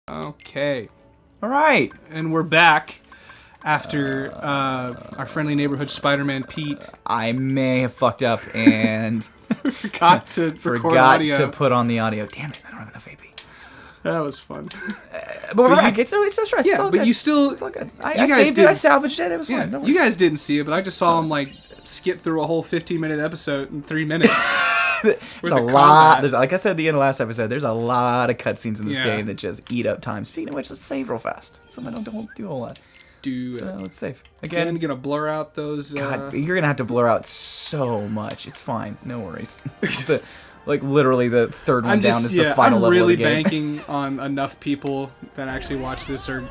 Okay. All right. And we're back after our friendly neighborhood Spider-Man Pete I may have fucked up and forgot to record audio. to put on the audio. Damn it, I don't have enough AP. That was fun. But we're back. It's no stress. Yeah, it's all but good. you still... It's all good. I saved it. I salvaged it. It was fine. Yeah, No you guys didn't see it, but I just saw him, like, skip through a whole 15-minute episode in 3 minutes. There's a lot. There's, like I said at the end of last episode, there's a lot of cutscenes in this game that just eat up time. Speaking of which, let's save real fast. Something I don't do a whole lot. Let's save. Again, gonna blur out those... God, you're gonna have to blur out so much. It's fine. No worries. Like, literally, the third one down is the final level of the game. I'm really banking on enough people that actually watch this or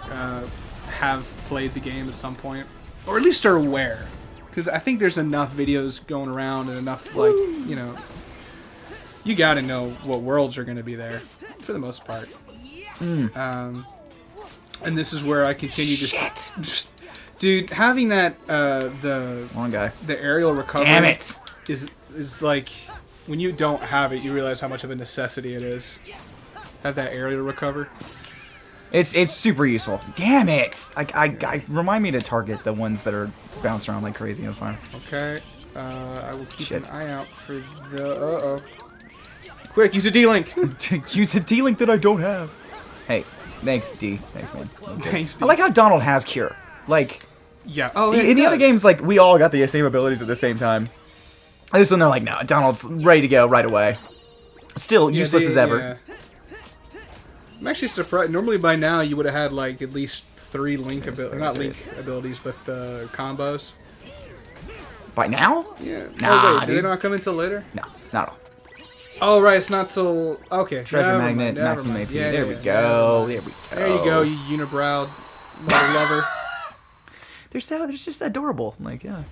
have played the game at some point. Or at least are aware. Because I think there's enough videos going around and enough, like, you know... You gotta know what worlds are gonna be there, for the most part. And this is where I continue to... Dude, having that, the aerial recovery... Damn it! Is like... When you don't have it, you realize how much of a necessity it is. Have that area to recover. It's super useful. Damn it! I remind me to target the ones that are bouncing around like crazy on fire. Okay. I will keep an eye out for the... Quick, use a D-Link! Use a D-Link that I don't have. Hey, thanks, D. Thanks, man. Thanks, D. I like how Donald has Cure. Like... Yeah. Oh, in the other games, like, we all got the same abilities at the same time. This one, they're like, no, Donald's ready to go right away. Still useless as ever. Yeah. I'm actually surprised. Normally by now you would have had like at least 3 Link abilities, not Link abilities, but the combos. By now? Yeah. Nah, wait, did they not come until later? No, not at all. Oh right, it's not till Treasure Magnet, maximum AP. There we go. There we go. There you go, you unibrowed lover. They're just adorable. Like, yeah.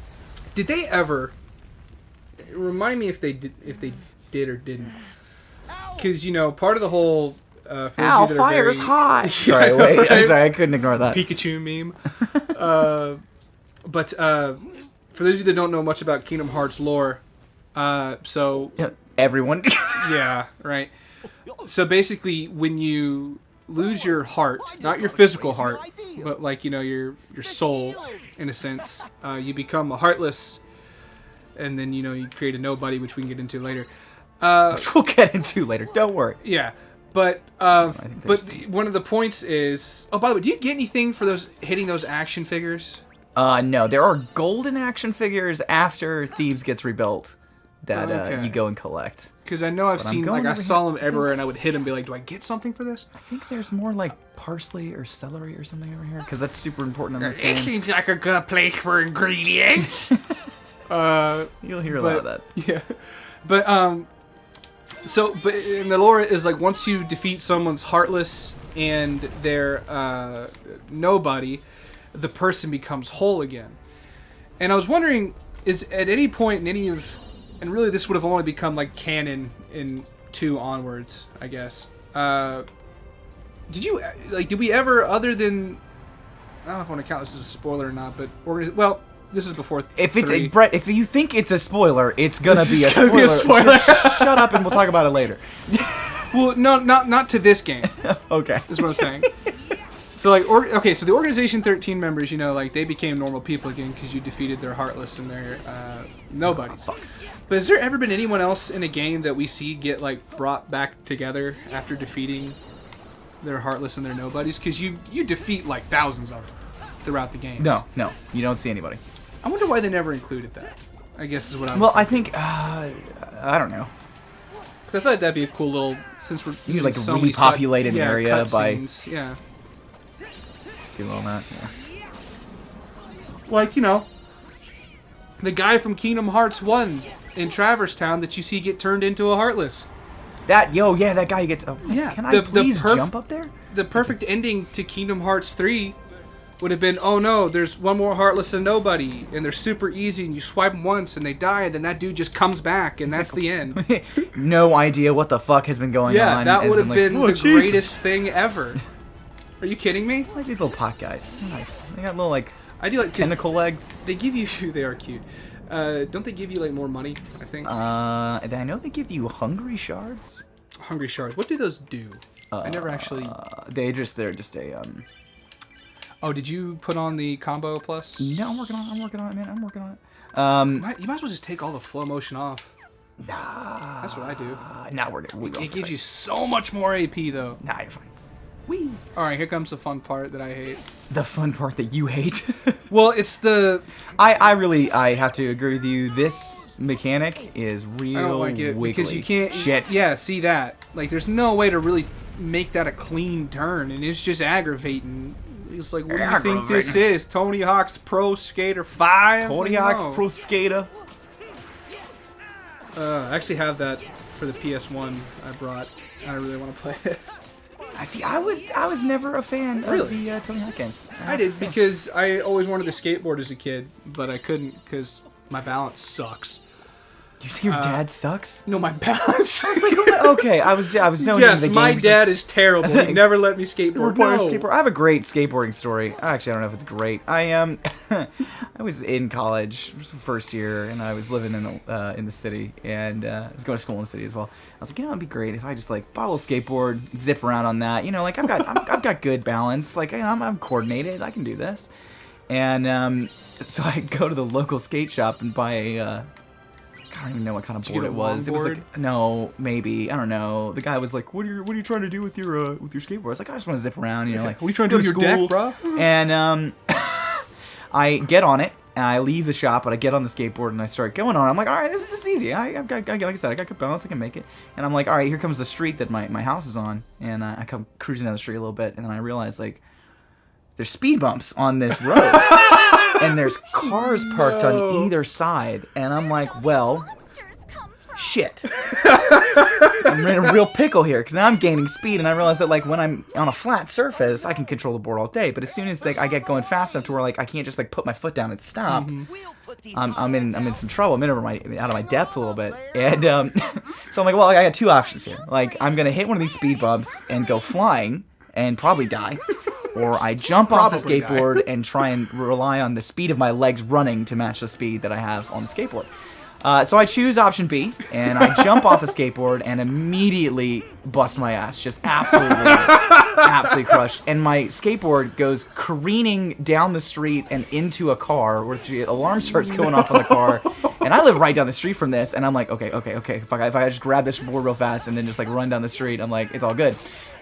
Did they ever? Remind me if they did or didn't. Because, you know, part of the whole... Ow, fire's hot! Sorry, wait. I'm sorry, I couldn't ignore that. Pikachu meme. But for those of you that don't know much about Kingdom Hearts lore, so... Yeah, everyone. Yeah, right. So basically, when you lose your heart, not your physical heart, but like, you know, your soul, in a sense, you become a heartless... And then, you know, you create a nobody, which we can get into later. Which we'll get into later. Don't worry. Yeah. But one of the points is... Oh, by the way, do you get anything for hitting those action figures? No. There are golden action figures after Thebes gets rebuilt that you go and collect. Because I know I've seen... Like, I saw them everywhere, and I would hit them and be like, do I get something for this? I think there's more, like, parsley or celery or something over here. Because that's super important in this game. It seems like a good place for ingredients. You'll hear a lot of that. Yeah, but but in the lore is like once you defeat someone's heartless and their nobody, the person becomes whole again. And I was wondering, is at any point in any of, and really this would have only become like canon in 2 onwards, I guess. Did we ever, other than, I don't know if I want to count this as a spoiler or not, but this is before. Brett, if you think it's a spoiler, it's gonna be a spoiler. Shut up and we'll talk about it later. Well, no, not to this game. Okay, is what I'm saying. So like, so the Organization 13 members, you know, like they became normal people again because you defeated their heartless and their nobodies. But has there ever been anyone else in a game that we see get like brought back together after defeating their heartless and their nobodies? Because you defeat like thousands of them throughout the game. No, you don't see anybody. I wonder why they never included that. I guess is what I'm. Well, I think I don't know. Because I feel like that'd be a cool little, since we're using like so repopulate an area by scenes, do all that. Yeah. Like, you know, the guy from Kingdom Hearts 1 in Traverse Town that you see get turned into a heartless. That guy gets. Oh, yeah. Can I please jump up there? The perfect ending to Kingdom Hearts 3 would have been, oh no, there's one more heartless and nobody, and they're super easy, and you swipe them once, and they die, and then that dude just comes back, and that's the end. No idea what the fuck has been going on. Yeah, that would have been the greatest thing ever. Are you kidding me? I like these little pot guys. They're nice. They got little, like, I do like tentacle legs. They give you... They are cute. Don't they give you, like, more money, I think? I know they give you hungry shards. Hungry shards. What do those do? I never actually. They're just a. Oh, did you put on the combo plus? No, I'm working on it, man. I'm working on it. You might as well just take all the flow motion off. Nah. That's what I do. Nah, we're good. It gives you so much more AP though. Nah, you're fine. Whee. All right, here comes the fun part that I hate. The fun part that you hate. Well, it's the. I have to agree with you. This mechanic is real. I don't like it wiggly. because you can't. Shit. Yeah, see that? Like, there's no way to really make that a clean turn, and it's just aggravating. It's like, what do you think this is? Tony Hawk's Pro Skater 5? Tony Hawk's Pro Skater. I actually have that for the PS1 I brought. I really want to play it. I see. I was never a fan of the Tony Hawk games. I did because I always wanted to skateboard as a kid, but I couldn't because my balance sucks. You say your dad sucks? No, my balance. I was like, okay, I was zoning yes, into the game. my dad is terrible. He never let me skateboard. No. I have a great skateboarding story. Actually, I don't know if it's great. I was in college, first year, and I was living in the city, and I was going to school in the city as well. I was like, it'd be great if I just like bottle skateboard, zip around on that. Like I've got good balance. Like I'm coordinated. I can do this. And so I go to the local skate shop and buy a. I don't even know what kind of board it was. It was like, no, maybe, I don't know. The guy was like, "What are you trying to do with your skateboard?" I was like, "I just want to zip around, like." What are you trying to do with your deck, bro? And I get on it, and I leave the shop, but I get on the skateboard and I start going on. I'm like, "All right, this is easy. I've got, like I said, I got good balance. I can make it." And I'm like, "All right, here comes the street that my house is on," and I come cruising down the street a little bit, and then I realize like there's speed bumps on this road. And there's cars parked on either side, and I'm like, well, shit. I'm in a real pickle here, because now I'm gaining speed, and I realize that, like, when I'm on a flat surface, I can control the board all day, but as soon as, like, I get going fast enough to where, like, I can't just, like, put my foot down and stop, I'm in some trouble. I'm out of my depth a little bit, and, so I'm like, well, I got two options here. Like, I'm going to hit one of these speed bumps and go flying, and probably die. Or I jump off the skateboard and try and rely on the speed of my legs running to match the speed that I have on the skateboard. So I choose option B, and I jump off the skateboard and immediately bust my ass. Just absolutely crushed. And my skateboard goes careening down the street and into a car where the alarm starts going off on the car. And I live right down the street from this, and I'm like, okay. If I just grab this board real fast and then just like run down the street, I'm like, it's all good.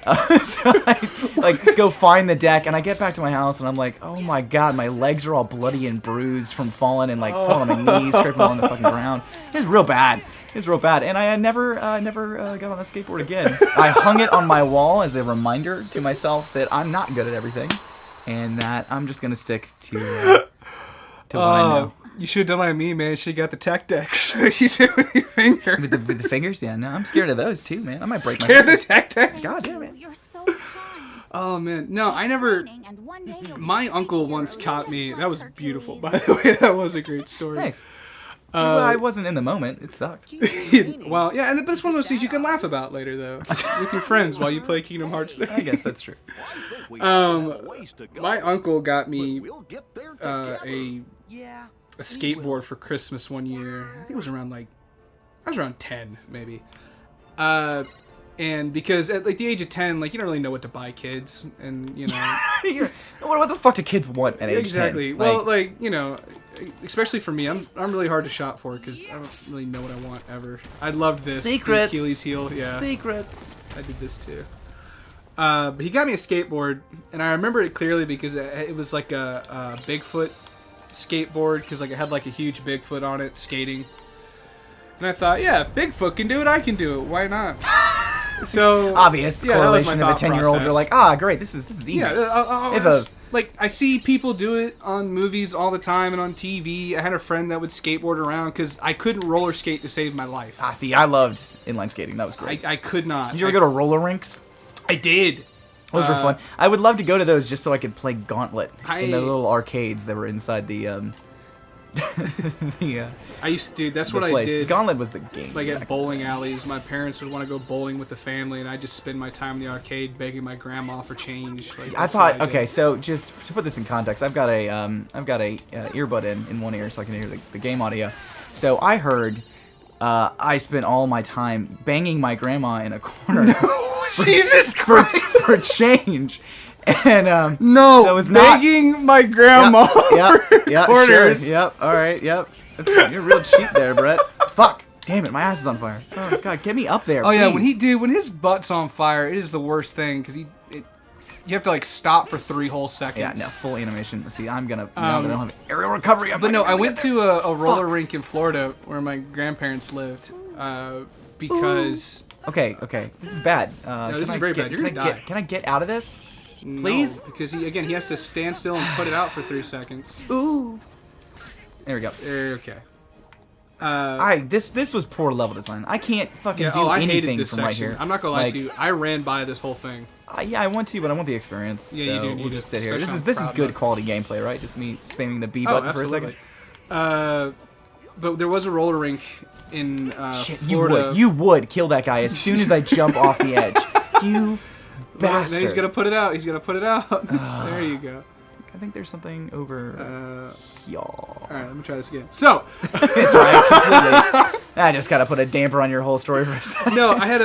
So I like go find the deck, and I get back to my house, and I'm like, oh my god, my legs are all bloody and bruised from falling and like falling on my knees, scraping on the fucking ground. It was real bad. And I never got on a skateboard again. I hung it on my wall as a reminder to myself that I'm not good at everything, and that I'm just gonna stick to what I know. You should have done like me, man. She got the tech decks. You did it with your finger. With the fingers? Yeah, no, I'm scared of those too, man. I might break my fingers. Scared of tech decks? God damn it. You're so kind. Oh, man. No, I never... My uncle once caught me... That was beautiful, by the way. That was a great story. Thanks. Well, I wasn't in the moment. It sucked. Well, yeah, and it's one of those things you can laugh about later, though. With your friends while you play Kingdom Hearts 3. I guess that's true. My uncle got me a skateboard for Christmas one year. I think it was around I was around 10 maybe. And because at like the age of 10, like you don't really know what to buy kids, and you know what the fuck do kids want at age 10? Exactly. Well, like you know, especially for me, I'm really hard to shop for because I don't really know what I want ever. I loved this secrets. Achilles heel. Yeah. Secrets. I did this too. But he got me a skateboard, and I remember it clearly because it was like a Bigfoot skateboard because like it had like a huge Bigfoot on it skating, and I thought, yeah, Bigfoot can do it, I can do it, why not? So obvious correlation of a 10-year-old. You're like, great, this is easy. Yeah, like I see people do it on movies all the time and on TV. I had a friend that would skateboard around because I couldn't roller skate to save my life. See, I loved inline skating. That was great. I could not. Did you ever go to roller rinks? I did. Those were fun. I would love to go to those just so I could play Gauntlet in the little arcades that were inside the I used to, dude, that's what I did. Gauntlet was the game. Like at bowling alleys, my parents would want to go bowling with the family, and I just spend my time in the arcade begging my grandma for change. Like, I thought, okay, so just to put this in context, I've got a earbud in one ear so I can hear the game audio. So I heard I spent all my time banging my grandma in a corner Jesus Christ. for change. And No, that was not begging my grandma Yep, quarters. sure. Yep, all right, yep. You're real cheap there, Brett. Fuck. Damn it, my ass is on fire. Oh god, get me up there. Oh yeah, please. when his butt's on fire, it is the worst thing because you have to like stop for 3 whole seconds. Yeah, no, full animation. See, I'm gonna I don't have aerial recovery. But no, I went to a roller rink in Florida where my grandparents lived because. Okay, this is bad. No, this is very bad. You're gonna die. Can I get out of this? Please? No, because he has to stand still and put it out for 3 seconds. Ooh. There we go. Okay. This was poor level design. I can't fucking do I hated anything this from section. right here. I'm not gonna lie to you. I ran by this whole thing. Yeah, I want to, but I want the experience. Yeah, so you do need we'll just it, sit here. This especially is on good Proud quality gameplay, right? Just me spamming the B button for a second. But there was a roller rink in Shit, Florida. you would kill that guy as soon as I jump off the edge. You bastard. Then he's gonna put it out. There you go. I think there's something over y'all. All right, let me try this again. So, It's right, completely. I just gotta put a damper on your whole story for a second. no, I had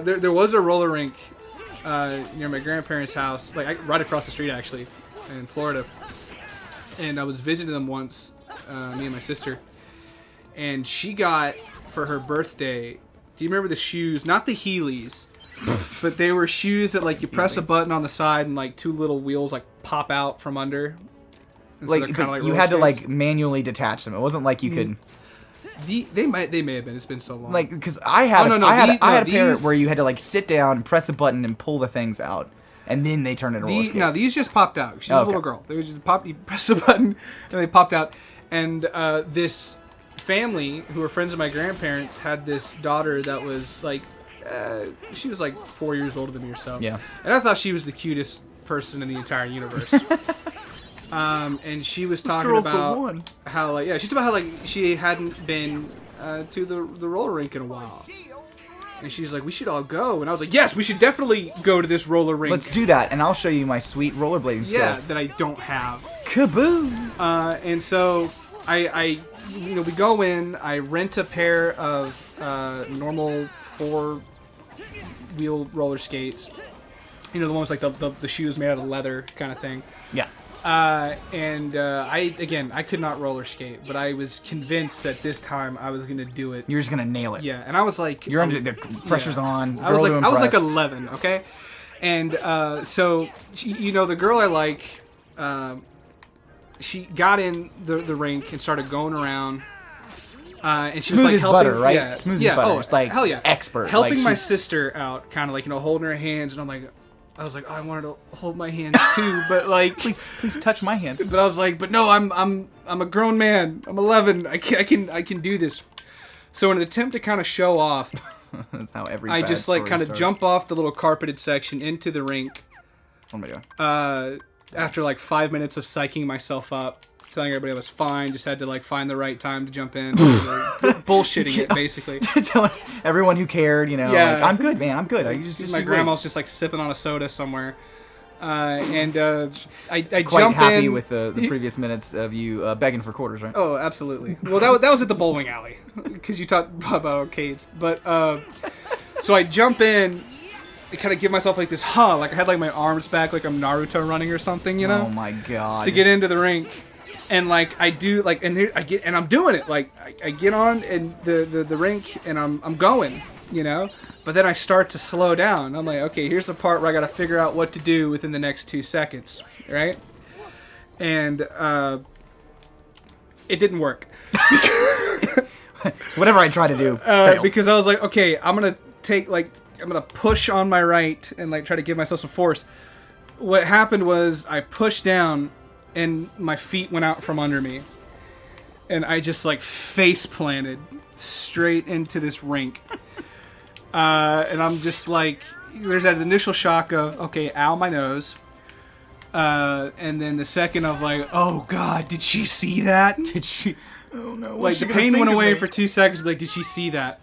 there was a roller rink near my grandparents' house, like right across the street actually, in Florida. And I was visiting them once, me and my sister, and she got for her birthday. Do you remember the shoes? Not the Heelys, but they were shoes that like you press a button on the side and like 2 little wheels like pop out from under. And so Like, they're kinda like you roller had to skates. like manually detach them. It wasn't like you could. They may have been. It's been so long. Like, because I had Oh, no, I had a pair these- where you had to like sit down, press a button, and pull the things out, and then they turned into roller skates. No, these just popped out. She was a little girl. They were just you press a button and they popped out. And this family who were friends of my grandparents had this daughter that was like, she was like 4 years older than me or so. Yeah. And I thought she was the cutest person in the entire universe. And she was talking girl's the about one. how like she talked about how like she hadn't been to the roller rink in a while. And she's like, we should all go. And I was like, yes, we should definitely go to this roller rink. Let's do that, and I'll show you my sweet rollerblading skills. Yeah, that I don't have. Kaboom! And so I we go in. I rent a pair of normal 4-wheel roller skates. You know, the ones like the shoes made out of leather kind of thing. Yeah. I could not roller skate, but I was convinced that this time I was gonna do it. You're just gonna nail it. Yeah, and I was like, You're under the pressure's on. I was girl to like impress. 11, okay, and so you know the girl I like, she got in the rink and started going around. And she Smooth was like as helping, butter, right? Yeah, Smooth yeah, as butter. Oh, It's like hell yeah, expert. Helping like my she- sister out, kind of like holding her hands, and I was like, oh, I wanted to hold my hands too, but like, please touch my hand. but I was like, but no, I'm a grown man. I'm 11. I can do this. So in an attempt to kind of show off, That's how every. I bad just like story kind of starts. jump off the little carpeted section into the rink. What am I doing? After like 5 minutes of psyching myself up, telling everybody I was fine, just had to like find the right time to jump in, bullshitting it basically. Telling everyone who cared, you know, Yeah. like, I'm good, man. I'm good. I just My you grandma's just like sipping on a soda somewhere, and I quite jump happy in with the previous minutes of you begging for quarters, right? Oh, absolutely. Well, that was at the bowling alley because you talked about arcades. But so I jump in, I kind of give myself like this like I had like my arms back like I'm Naruto running or something, you know? Oh my god. To get into the rink. And like I do like and here I get and I'm doing it like I get on and the rink and I'm going, you know, but then I start to slow down. I'm like, okay, here's the part where I got to figure out what to do within the next 2 seconds, right? And it didn't work. Whatever I try to do, fails. Because I was like, okay, I'm gonna push on my right and like try to give myself some force. What happened was I pushed down and my feet went out from under me, and I just like face planted straight into this rink. And I'm just like, there's that initial shock of, okay, ow, my nose. And then the second of like, oh god, did she see that? Did she? Oh no. Like the pain went away for 2 seconds, but like, did she see that?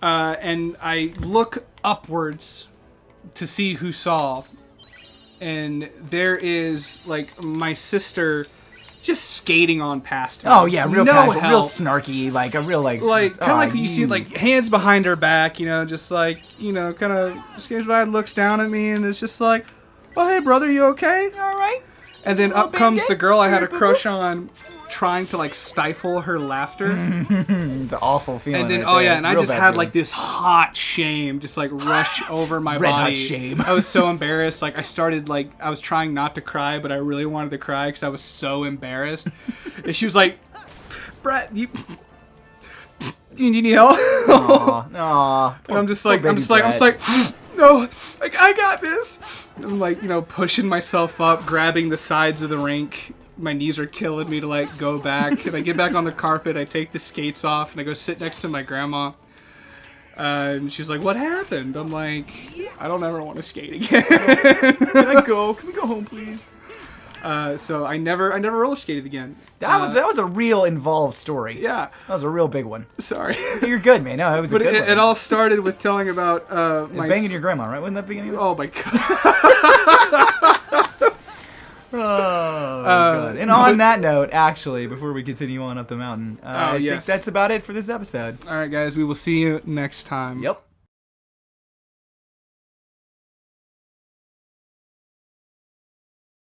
And I look upwards to see who saw, and there is like my sister just skating on past her. Oh yeah, real no casual, real help. snarky, like a real like just, kind of like "Aw, you see, like hands behind her back, just like kind of skates by, looks down at me, and is just like, "Oh hey brother, you okay?" You all right?" And then up comes the girl I had a crush on, trying to like stifle her laughter. It's an awful feeling. And then right there. and It's I a real just bad had feeling. like this hot shame just like rush over my Red hot body. shame. I was so embarrassed. Like I was trying not to cry, but I really wanted to cry because I was so embarrassed. And she was like, "Brett, do you need help?" Aw, And I'm just poor like, baby no, like I got this. I'm like, pushing myself up, grabbing the sides of the rink. My knees are killing me to like go back. And I get back on the carpet. I take the skates off and I go sit next to my grandma. And she's like, "What happened?" I'm like, "I don't ever want to skate again." Can I go? Can we go home, please? So I never roller skated again. That was a real involved story. Yeah. That was a real big one. Sorry. You're good, man. No, it was a But good one. it all started with telling about my banging your grandma, right? Wasn't that beginning? Oh my god. Oh, God. And on that note, actually, before we continue on up the mountain, I think yes. that's about it for this episode. All right, guys. We will see you next time. Yep.